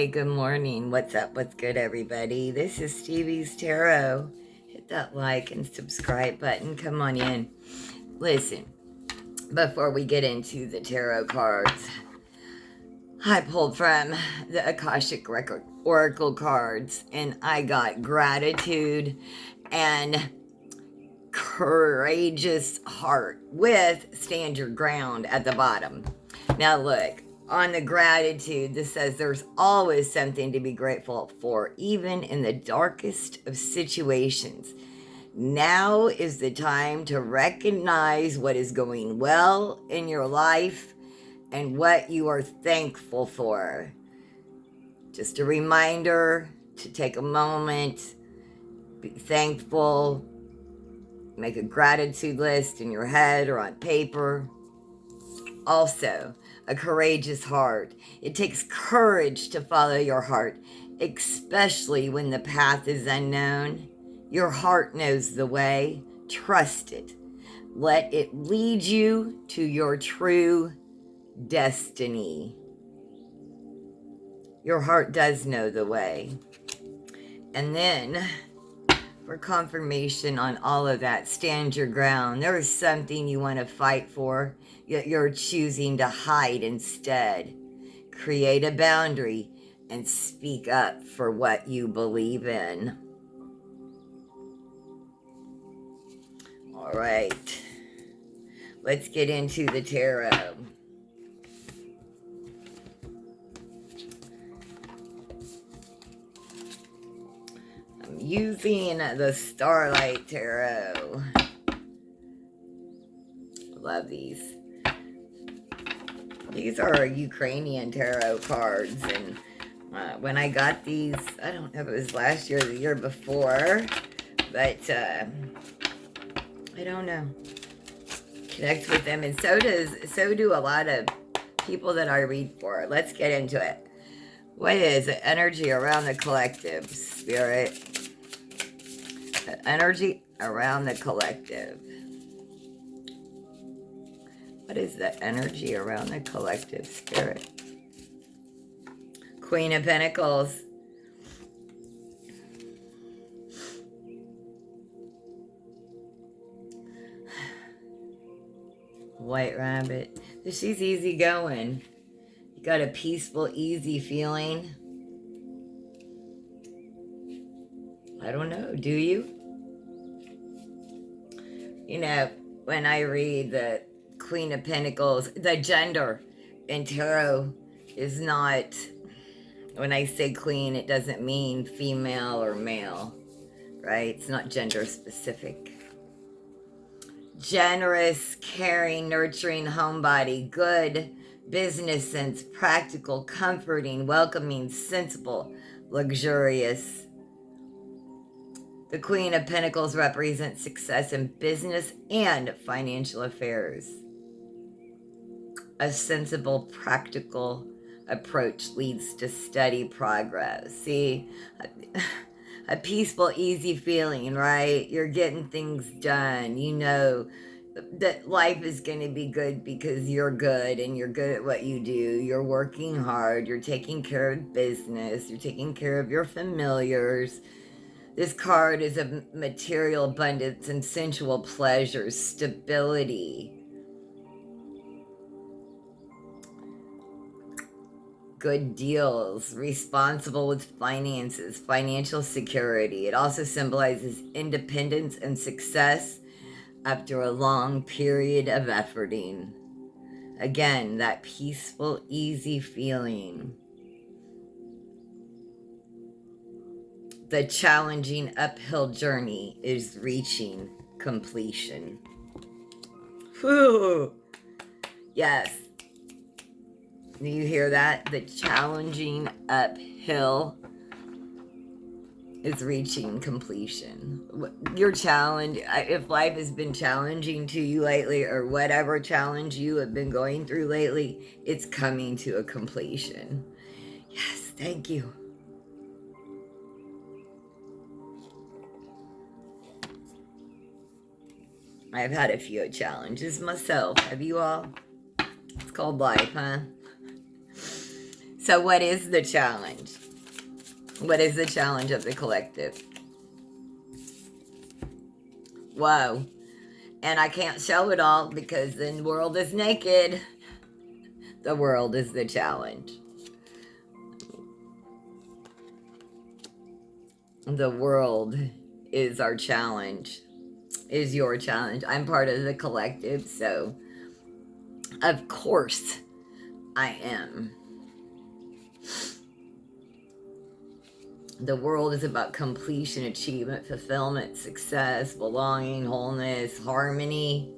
Hey, good morning. What's up? What's good, everybody? This is Stevie's Tarot. Hit that like and subscribe button. Come on in. Listen, before we get into the tarot cards, I pulled from the Akashic Record Oracle cards, and I got gratitude and courageous heart with stand your ground at the bottom. Now look, on the gratitude, this says there's always something to be grateful for, even in the darkest of situations. Now is the time to recognize what is going well in your life and what you are thankful for. Just a reminder to take a moment, be thankful, make a gratitude list in your head or on paper. Also, a courageous heart. It takes courage to follow your heart, especially when the path is unknown. Your heart knows the way. Trust it. Let it lead you to your true destiny. Your heart does know the way. And then, for confirmation on all of that, stand your ground. There is something you want to fight for, yet you're choosing to hide instead. Create a boundary and speak up for what you believe in. All right, let's get into the tarot. I'm using the Starlight Tarot. Love these. These are Ukrainian tarot cards, and when I got these, I don't know if it was last year or the year before, but I don't know. Connect with them, and so do a lot of people that I read for. Let's get into it. What is the energy around the collective, Spirit? The energy around the collective. What is the energy around the collective, Spirit? Queen of Pentacles. White Rabbit. She's easygoing. You got a peaceful, easy feeling. I don't know, do you? You know, when I read the Queen of Pentacles, the gender in tarot is not, when I say queen, it doesn't mean female or male, right? It's not gender specific. Generous, caring, nurturing homebody, good business sense, practical, comforting, welcoming, sensible, luxurious. The Queen of Pentacles represents success in business and financial affairs. A sensible, practical approach leads to steady progress. See, a peaceful, easy feeling, right? You're getting things done. You know that life is going to be good because you're good and you're good at what you do. You're working hard. You're taking care of business. You're taking care of your familiars. This card is of material abundance and sensual pleasures, stability. Good deals, responsible with finances, financial security. It also symbolizes independence and success after a long period of efforting. Again, that peaceful, easy feeling. The challenging uphill journey is reaching completion. Whew. Yes. Do you hear that? The challenging uphill is reaching completion. Your challenge, if life has been challenging to you lately, or whatever challenge you have been going through lately, it's coming to a completion. Yes, thank you. I've had a few challenges myself. Have you all? It's called life, huh? So what is the challenge? What is the challenge of the collective? Whoa. And I can't show it all because the world is naked. The world is the challenge. The world is our challenge, is your challenge. I'm part of the collective, so of course I am. The world is about completion, achievement, fulfillment, success, belonging, wholeness, harmony.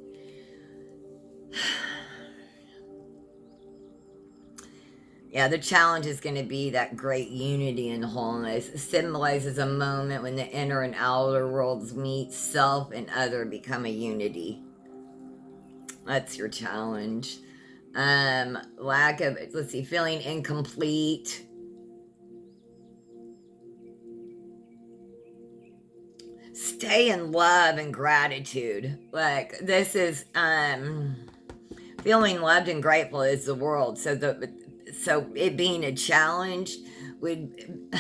Yeah, the challenge is going to be that great unity and wholeness. It symbolizes a moment when the inner and outer worlds meet, self and other become a unity. That's your challenge. Lack of, let's see, feeling incomplete. Stay in love and gratitude. Like this is feeling loved and grateful is the world. So it being a challenge would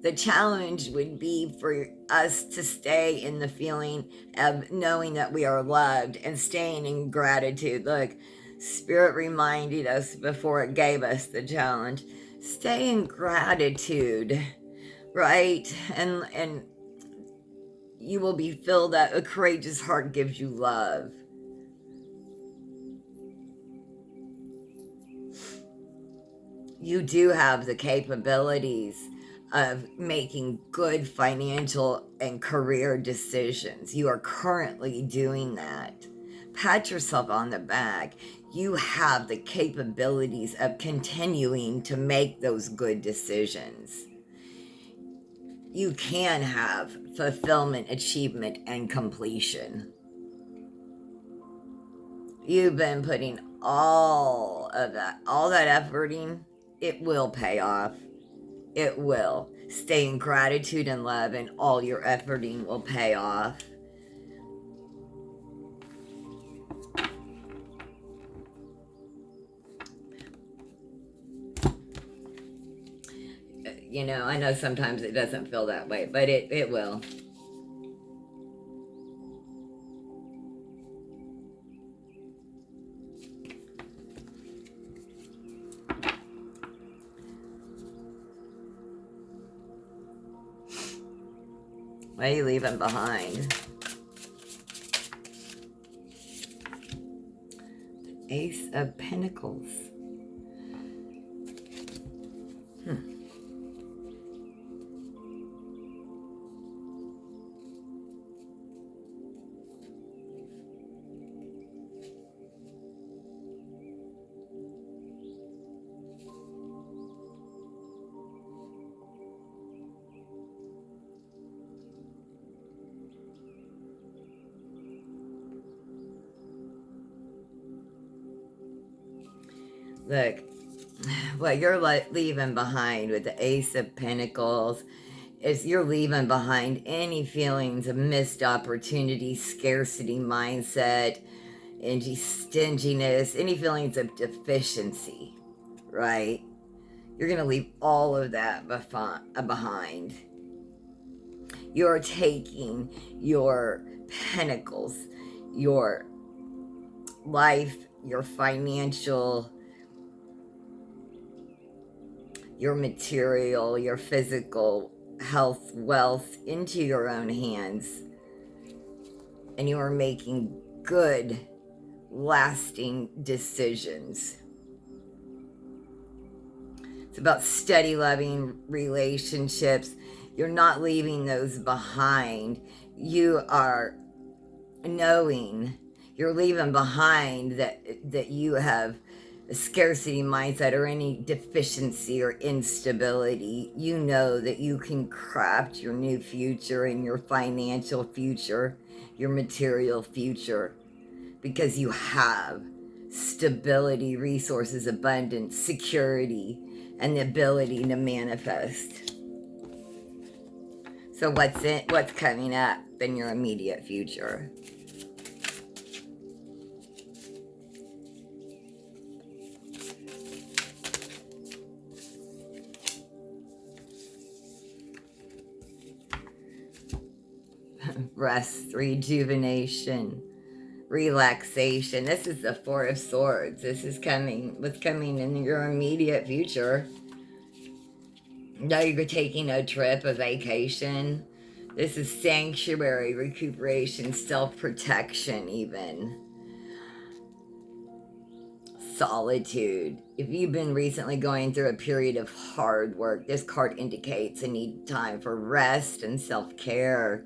the challenge would be for us to stay in the feeling of knowing that we are loved and staying in gratitude. Look, Spirit reminded us before it gave us the challenge. Stay in gratitude, right? And you will be filled that a courageous heart gives you love. You do have the capabilities of making good financial and career decisions. You are currently doing that. Pat yourself on the back. You have the capabilities of continuing to make those good decisions. You can have fulfillment, achievement, and completion. You've been putting all that effort in. It will pay off. It will. Stay in gratitude and love, and all your efforting will pay off. You know, I know sometimes it doesn't feel that way, but it will. What are you leaving behind? Ace of Pentacles. Look, what you're leaving behind with the Ace of Pentacles is you're leaving behind any feelings of missed opportunity, scarcity mindset, and stinginess, any feelings of deficiency, right? You're going to leave all of that behind. You're taking your pentacles, your life, your financial, your material, your physical health, wealth into your own hands. And you are making good, lasting decisions. It's about steady, loving relationships. You're not leaving those behind. You are knowing you're leaving behind that you have a scarcity mindset or any deficiency or instability. You know that you can craft your new future and your financial future, your material future, because you have stability, resources, abundance, security, and the ability to manifest. So what's coming up in your immediate future? rest, rejuvenation, relaxation. This is the Four of Swords. This is what's coming in your immediate future. Now you're taking a trip, a vacation. This is sanctuary, recuperation, self-protection even. Solitude. If you've been recently going through a period of hard work, this card indicates a need time for rest and self-care.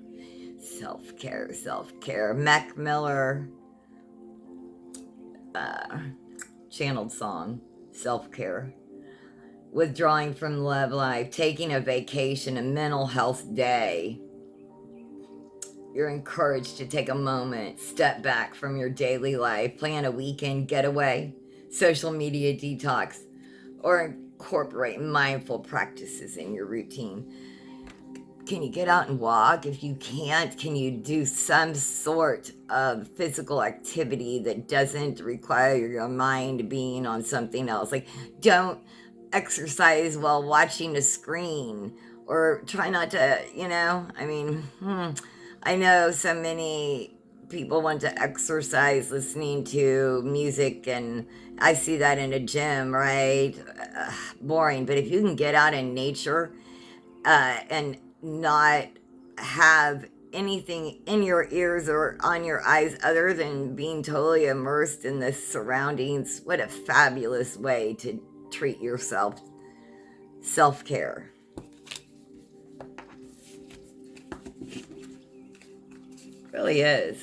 Self-care, self-care. Mac Miller, channeled song, self-care. Withdrawing from love life, taking a vacation, a mental health day. You're encouraged to take a moment, step back from your daily life, plan a weekend getaway, social media detox, or incorporate mindful practices in your routine. Can you get out and walk? If you can't, can you do some sort of physical activity that doesn't require your mind being on something else? Like, don't exercise while watching a screen, or try not to, I know so many people want to exercise listening to music, and I see that in a gym, right? Boring. But if you can get out in nature and not have anything in your ears or on your eyes other than being totally immersed in the surroundings, what a fabulous way to treat yourself. Self-care. Really is.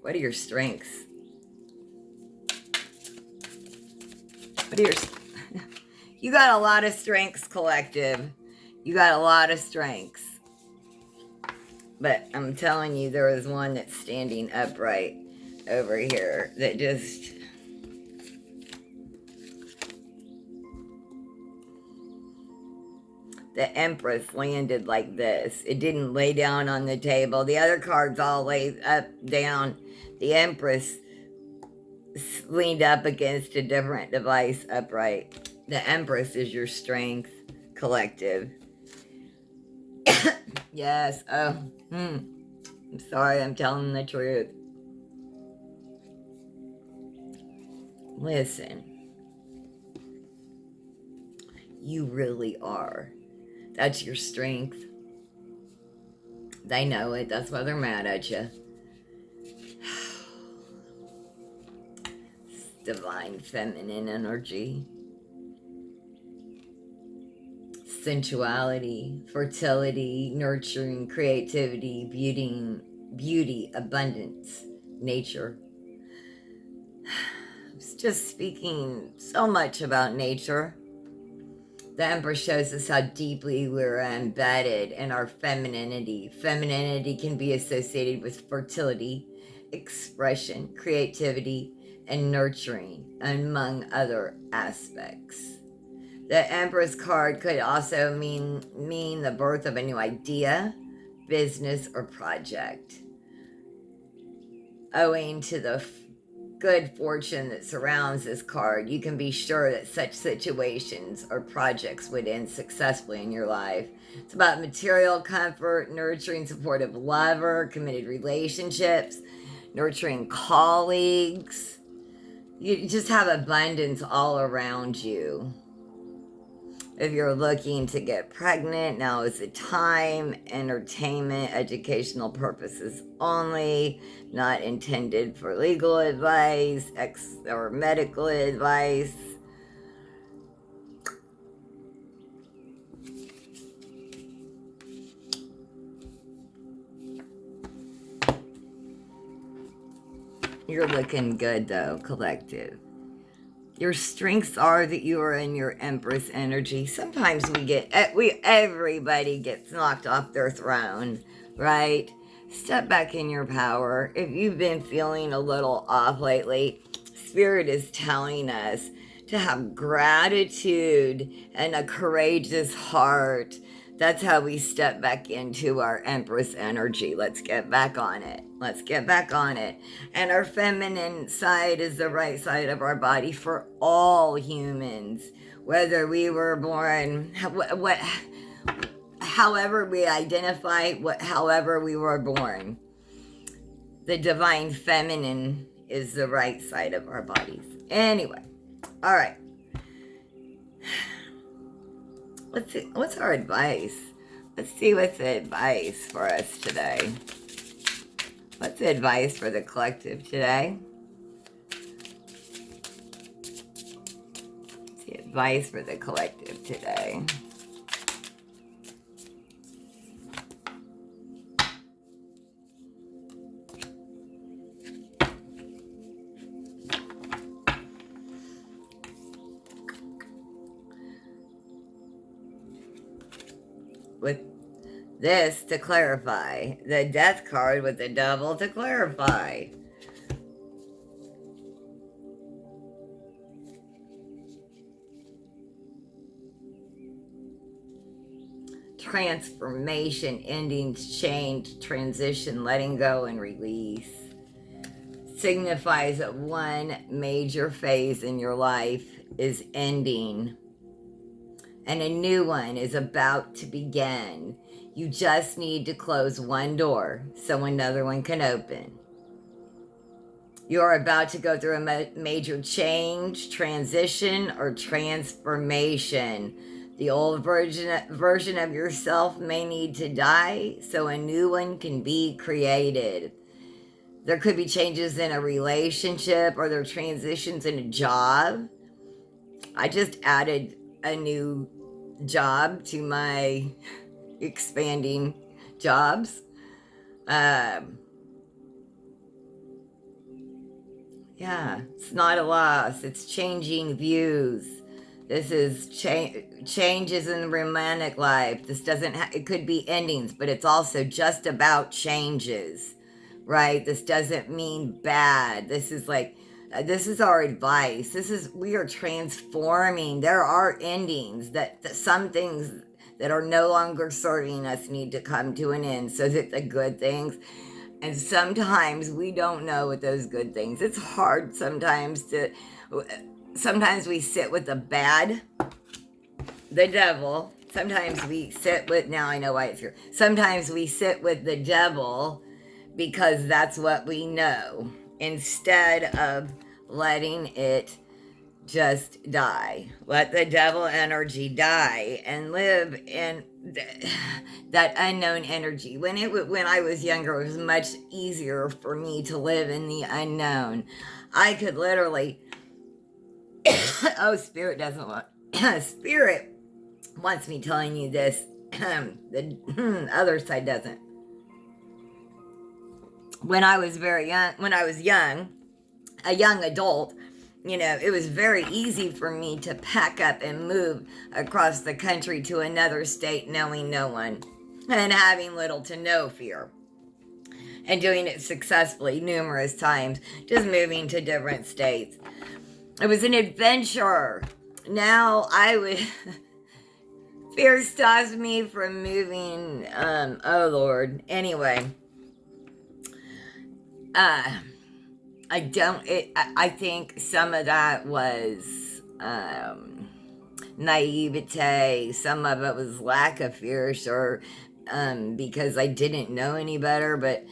What are your strengths? You got a lot of strengths, collective. You got a lot of strengths. But I'm telling you, there is one that's standing upright over here that just... The Empress landed like this. It didn't lay down on the table. The other cards all lay up, down. The Empress leaned up against a different device upright. The Empress is your strength, collective. Yes. Oh, I'm sorry, I'm telling the truth. Listen. You really are. That's your strength. They know it. That's why they're mad at you. Divine feminine energy. Sensuality, fertility, nurturing, creativity, beauty, abundance, nature. I was just speaking so much about nature. The Empress shows us how deeply we're embedded in our femininity. Femininity can be associated with fertility, expression, creativity, and nurturing, among other aspects. The Empress card could also mean the birth of a new idea, business, or project. Owing to the good fortune that surrounds this card, you can be sure that such situations or projects would end successfully in your life. It's about material comfort, nurturing supportive lover, committed relationships, nurturing colleagues. You just have abundance all around you. If you're looking to get pregnant, now is the time. Entertainment, educational purposes only, not intended for legal advice, or medical advice. You're looking good though, collective. Your strengths are that you are in your Empress energy. Sometimes everybody gets knocked off their throne, right? Step back in your power. If you've been feeling a little off lately, Spirit is telling us to have gratitude and a courageous heart. That's how we step back into our Empress energy. Let's get back on it. Let's get back on it. And our feminine side is the right side of our body for all humans. whether we were born, however we identify, however we were born, the divine feminine is the right side of our bodies. Anyway, all right. What's our advice? Let's see what's the advice for us today. What's the advice for the collective today? What's the advice for the collective today? With this to clarify, the death card with the devil to clarify. Transformation, endings, change, transition, letting go and release. Signifies that one major phase in your life is ending and a new one is about to begin. You just need to close one door so another one can open. You're about to go through a major change, transition, or transformation. The old version of yourself may need to die so a new one can be created. There could be changes in a relationship, or there are transitions in a job. I just added a new job to my expanding jobs. Yeah, it's not a loss. It's changing views. This is changes in the romantic life. This doesn't it could be endings, but it's also just about changes, right? This doesn't mean bad. This is like, this is our advice. We are transforming. There are endings that some things that are no longer serving us need to come to an end so that the good things, and sometimes we don't know what those good things, it's hard sometimes we sit with the bad, the devil. Sometimes we sit with, now I know why it's here. Sometimes we sit with the devil because that's what we know, instead of letting it just die. Let the devil energy die and live in that unknown energy. When I was younger, it was much easier for me to live in the unknown. I could literally oh, spirit doesn't want spirit wants me telling you this. The other side doesn't. When I was young, a young adult, it was very easy for me to pack up and move across the country to another state knowing no one and having little to no fear. And doing it successfully numerous times, just moving to different states. It was an adventure. Now fear stops me from moving. Oh Lord. Anyway. I think some of that was naivete. Some of it was lack of fear, sure, because I didn't know any better, but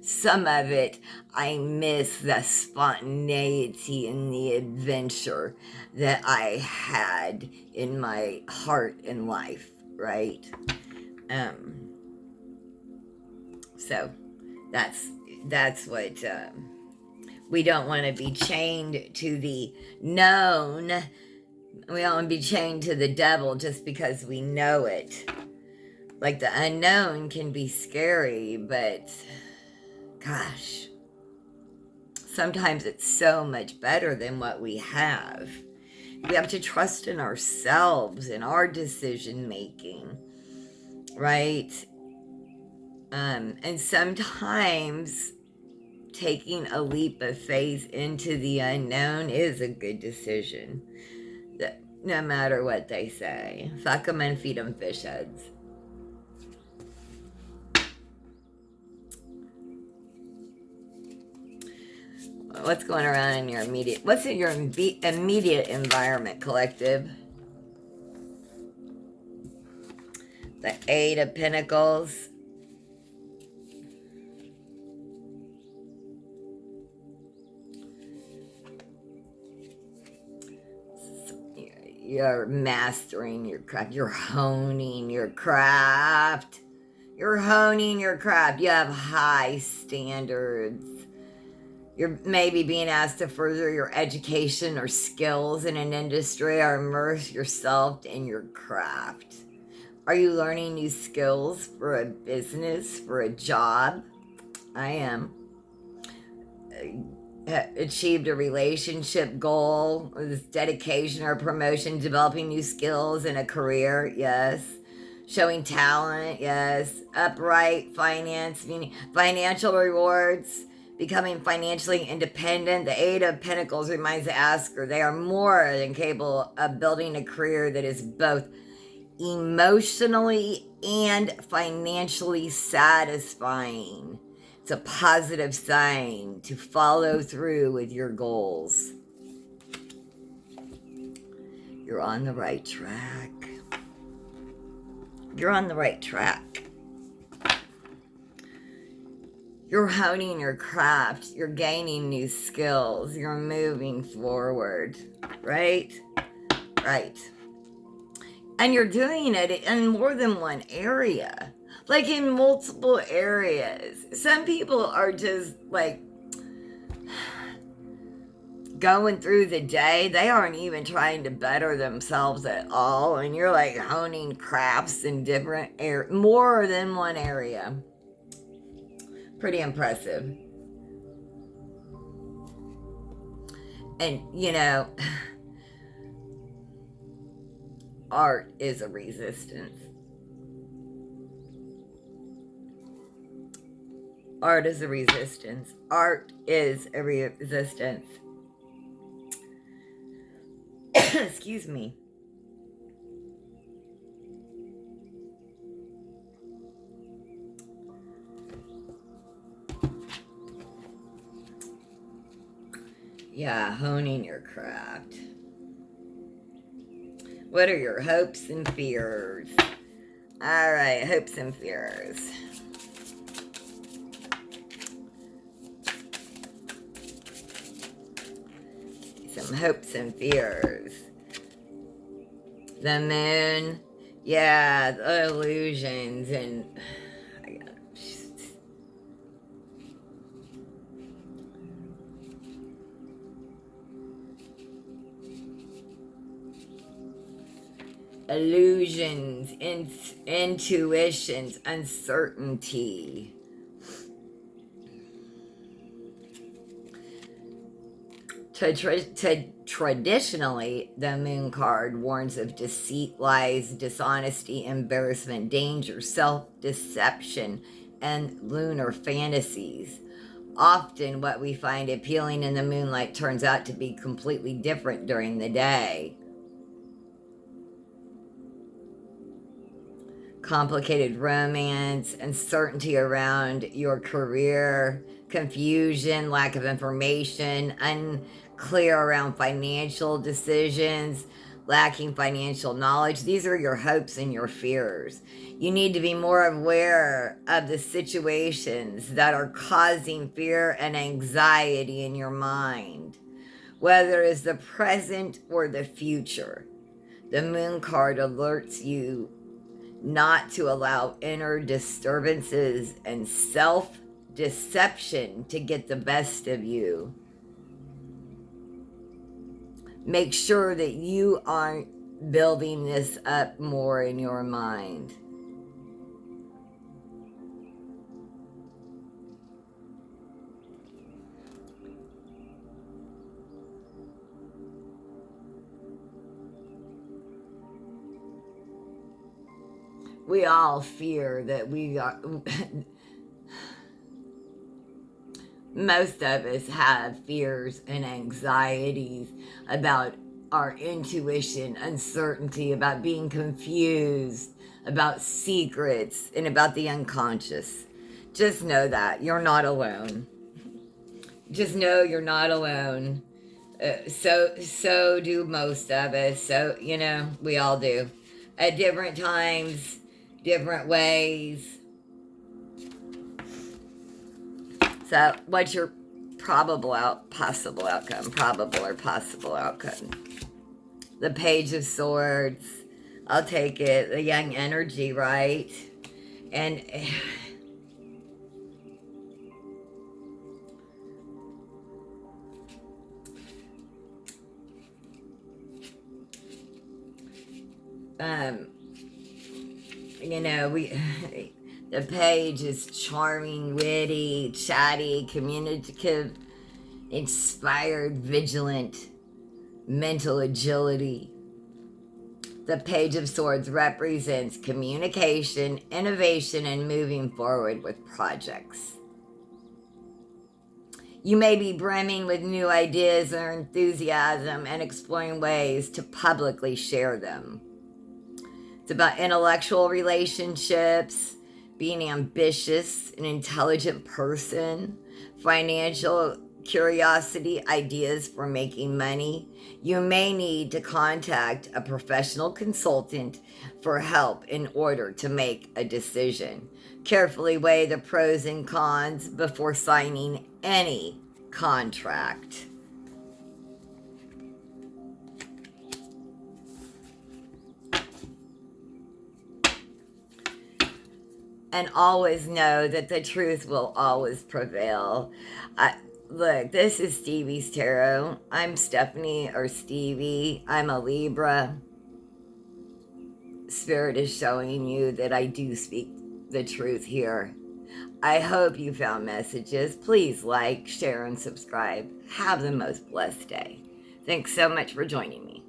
some of it, I miss the spontaneity and the adventure that I had in my heart and life, right? So that's what we don't want to be chained to the known. We don't want to be chained to the devil just because we know it. Like, the unknown can be scary, but gosh, sometimes it's so much better than what we have. We have to trust in ourselves, in our decision making, right? And sometimes taking a leap of faith into the unknown is a good decision. No matter what they say. Fuck them and feed them fish heads. What's going around in your immediate, what's in your immediate environment, collective? The Eight of Pentacles. You're mastering your craft. You're honing your craft. You're honing your craft. You have high standards. You're maybe being asked to further your education or skills in an industry or immerse yourself in your craft. Are you learning new skills for a business, for a job? I am. Achieved a relationship goal, with dedication or promotion, developing new skills in a career, yes. Showing talent, yes. Upright finance, meaning financial rewards, becoming financially independent. The Eight of Pentacles reminds the asker they are more than capable of building a career that is both emotionally and financially satisfying. It's a positive sign to follow through with your goals. You're on the right track. You're on the right track. You're honing your craft. You're gaining new skills. You're moving forward. Right? Right. And you're doing it in more than one area. Like in multiple areas. Some people are just like going through the day. They aren't even trying to better themselves at all. And you're like honing crafts in different areas, more than one area. Pretty impressive. And you know, art is a resistance. Art is a resistance. Art is a resistance. Excuse me. Yeah, honing your craft. What are your hopes and fears? All right, hopes and fears. Some hopes and fears. The moon. Yeah, the illusions and... illusions, intuitions, uncertainty. Traditionally, the moon card warns of deceit, lies, dishonesty, embarrassment, danger, self-deception, and lunar fantasies. Often what we find appealing in the moonlight turns out to be completely different during the day. Complicated romance, uncertainty around your career, confusion, lack of information, unclear around financial decisions, lacking financial knowledge. These are your hopes and your fears. You need to be more aware of the situations that are causing fear and anxiety in your mind, whether it's the present or the future. The moon card alerts you not to allow inner disturbances and self-deception to get the best of you. Make sure that you aren't building this up more in your mind. We all fear that we are... Most of us have fears and anxieties about our intuition, uncertainty, about being confused, about secrets, and about the unconscious. Just know that you're not alone. just know you're not alone. So do most of us. So, we all do. At different times, different ways. So, what's your possible outcome? Probable or possible outcome? The Page of Swords. I'll take it. The young energy, right? And um, we the Page is charming, witty, chatty, communicative, inspired, vigilant, mental agility. The Page of Swords represents communication, innovation, and moving forward with projects. You may be brimming with new ideas or enthusiasm and exploring ways to publicly share them. It's about intellectual relationships, being ambitious, an intelligent person, financial curiosity, ideas for making money. You may need to contact a professional consultant for help in order to make a decision. Carefully weigh the pros and cons before signing any contract. And always know that the truth will always prevail. Look, this is Stevie's Tarot. I'm Stephanie or Stevie. I'm a Libra. Spirit is showing you that I do speak the truth here. I hope you found messages. Please like, share, and subscribe. Have the most blessed day. Thanks so much for joining me.